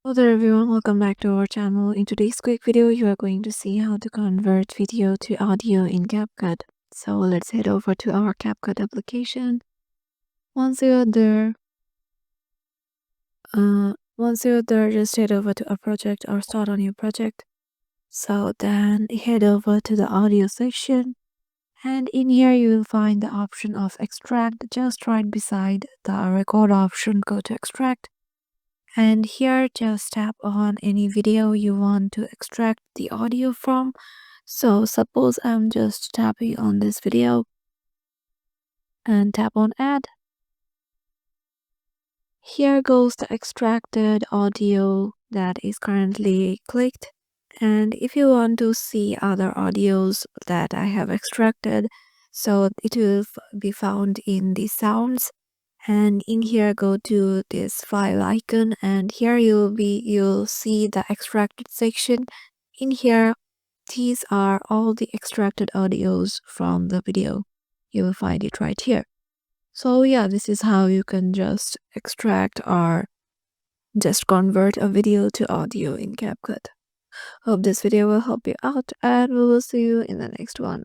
Hello there everyone, welcome back to our channel. In today's quick video, you are going to see how to convert video to audio in CapCut. So let's head over to our CapCut application. Once you're there, just head over to a project or start a new project. So then head over to the audio section. And in here, you will find the option of extract just right beside the record option. Go to extract. And here just tap on any video you want to extract the audio from. So suppose I'm just tapping on this video and tap on add. Here goes the extracted audio that is currently clicked. And if you want to see other audios that I have extracted, so it will be found in the sounds. And in here, go to this file icon, and here you'll see the extracted section. In here, these are all the extracted audios from the video. You will find it right here. So yeah, this is how you can just extract or just convert a video to audio in CapCut. Hope this video will help you out, and we will see you in the next one.